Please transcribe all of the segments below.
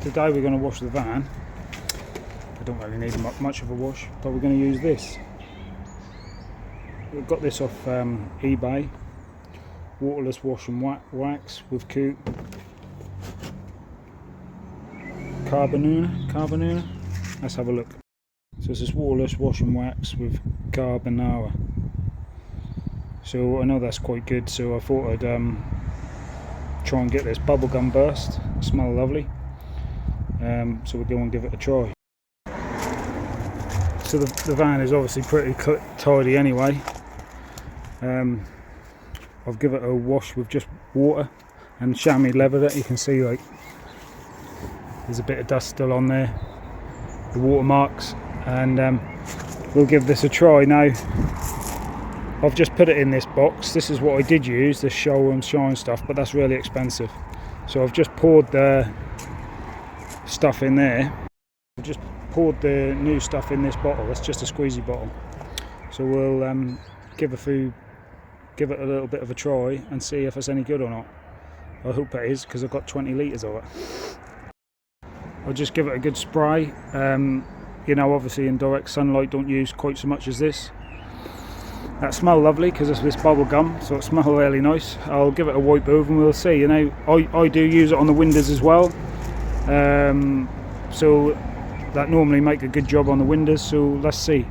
today we're going to wash the van. I don't really need much of a wash, but we're going to use this. We've got this off eBay. Waterless wash and wax with carbonuna. Let's have a look. So it's this waterless wash and wax with carbonara. So I know that's quite good, so I thought I'd try and get this bubblegum burst. It smells lovely. So we'll go and give it a try. So the van is obviously pretty tidy anyway. I'll give it a wash with just water and chamois leather. That you can see, like, there's a bit of dust still on there, the watermarks, and we'll give this a try. Now I've just put it in this box. This is what I did use, this show and shine stuff, but that's really expensive. So I've just poured the stuff in there. I've just poured the new stuff in this bottle. It's just a squeezy bottle. So we'll give it a little bit of a try and see if it's any good or not. I hope it is, because I've got 20 litres of it. I'll just give it a good spray. You know, obviously in direct sunlight don't use quite so much as this. That smells lovely because it's this bubble gum, so it smells really nice. I'll give it a wipe over and we'll see. You know, I do use it on the windows as well, so that normally make a good job on the windows, so let's see.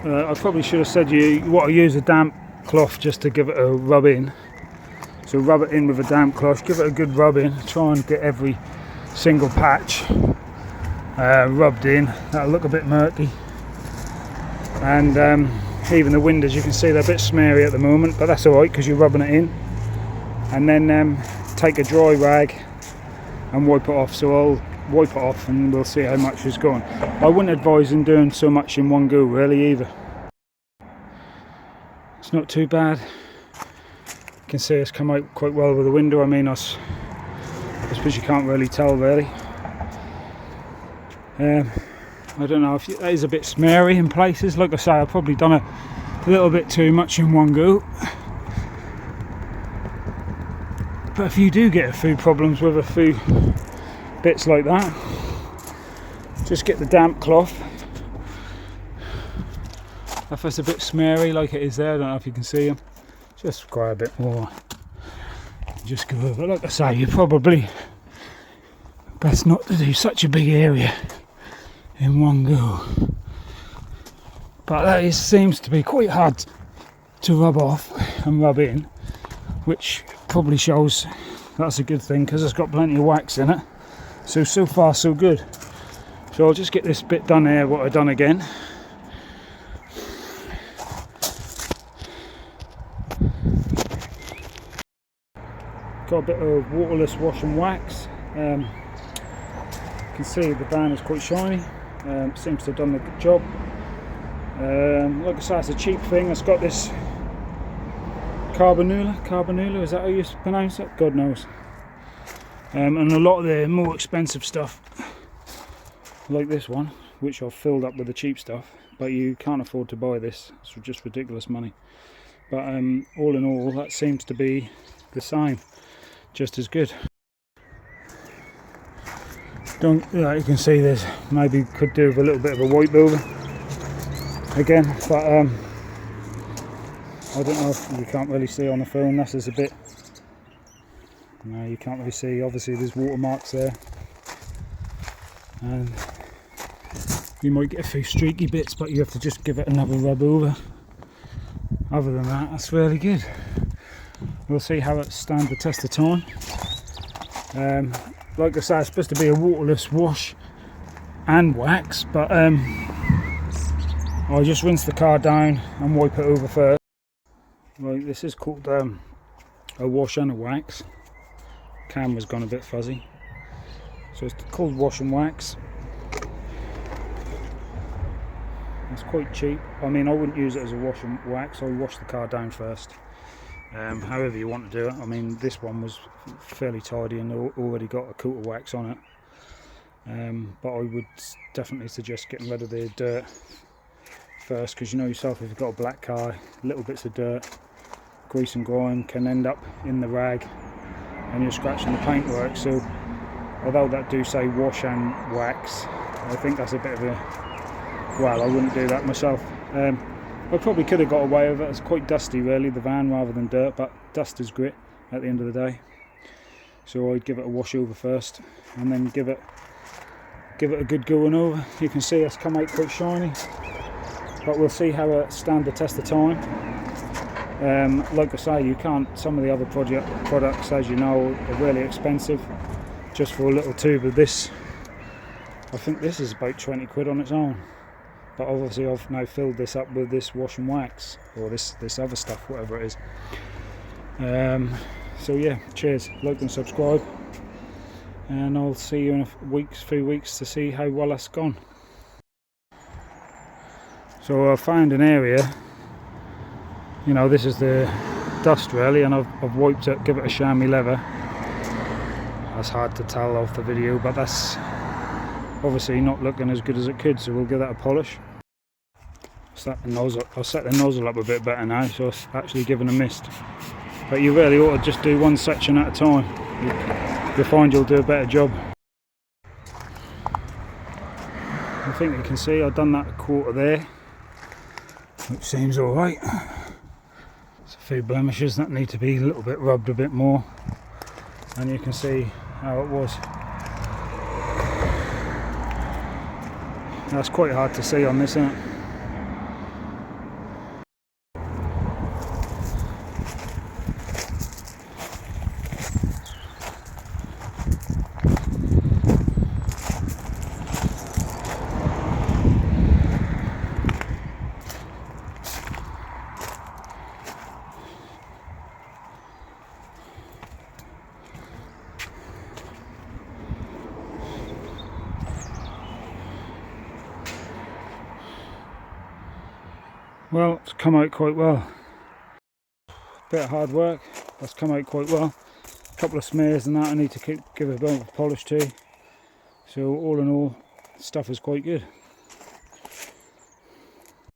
I probably should have said you what I use a damp cloth just to give it a rub in. So rub it in with a damp cloth, give it a good rub in, try and get every single patch rubbed in. That'll look a bit murky, and even the windows, you can see they're a bit smeary at the moment, but that's alright because you're rubbing it in. And then take a dry rag and wipe it off. So I'll wipe it off and we'll see how much is gone. I wouldn't advise in doing so much in one go really either. It's not too bad. You can see it's come out quite well with the window. I mean, I suppose you can't really tell really. I don't know if it is a bit smeary in places. Like I say, I've probably done a little bit too much in one go. But if you do get a few problems with a few bits like that, just get the damp cloth. If it's a bit smeary like it is there, I don't know if you can see them, just grab a bit more, just go over. Like I say, you're probably best not to do such a big area in one go, but that seems to be quite hard to rub off and rub in, which probably shows that's a good thing because it's got plenty of wax in it. So far so good. So I'll just get this bit done here, what I've done again. Got a bit of waterless wash and wax. You can see the van is quite shiny. Seems to have done a good job. Like I say, it's a cheap thing. It's got this carbonula, is that how you pronounce it? God knows. And a lot of the more expensive stuff, like this one, which I've filled up with the cheap stuff, but you can't afford to buy this. It's just ridiculous money. But all in all, that seems to be the same, just as good. You can see this, maybe could do with a little bit of a wipe over again, but I don't know if you can't really see on the film. This is a bit, no, you can't really see. Obviously there's watermarks there, and you might get a few streaky bits, but you have to just give it another rub over. Other than that, that's really good. We'll see how it stands the test of time. Like I say, it's supposed to be a waterless wash and wax, but I'll just rinse the car down and wipe it over first. Right, this is called a wash and a wax. Camera's gone a bit fuzzy. So it's called wash and wax. It's quite cheap. I mean, I wouldn't use it as a wash and wax. I wash the car down first. However you want to do it. I mean, this one was fairly tidy and already got a coat of wax on it. But I would definitely suggest getting rid of the dirt first, because you know yourself, if you've got a black car, little bits of dirt, grease and grime can end up in the rag and you're scratching the paintwork. So although that do say wash and wax, I think that's a bit of a, well, I wouldn't do that myself. I probably could have got away with it. It's quite dusty really, the van, rather than dirt, but dust is grit at the end of the day. So I'd give it a wash over first and then give it a good going over. You can see it's come out quite shiny, but we'll see how it stand the test of time. Like I say, you can't, some of the other products, as you know, are really expensive. Just for a little tube of this, I think this is about 20 quid on its own. But obviously I've now filled this up with this wash and wax, or this other stuff, whatever it is. So yeah, cheers, like and subscribe, and I'll see you in a few weeks to see how well that's gone. So I found an area, you know, this is the dust really, and I've wiped it, give it a chamois leather. That's hard to tell off the video, but that's obviously not looking as good as it could, so we'll give that a polish. I'll set the nozzle up a bit better now, so it's actually giving a mist. But you really ought to just do one section at a time. You'll find you'll do a better job. I think you can see I've done that a quarter there, which seems alright. There's a few blemishes that need to be a little bit rubbed a bit more, and you can see how it was. That's quite hard to see on this, isn't it? Well, it's come out quite well. Bit of hard work, that's come out quite well. A couple of smears and that I need to give a bit of a polish to. So all in all, stuff is quite good.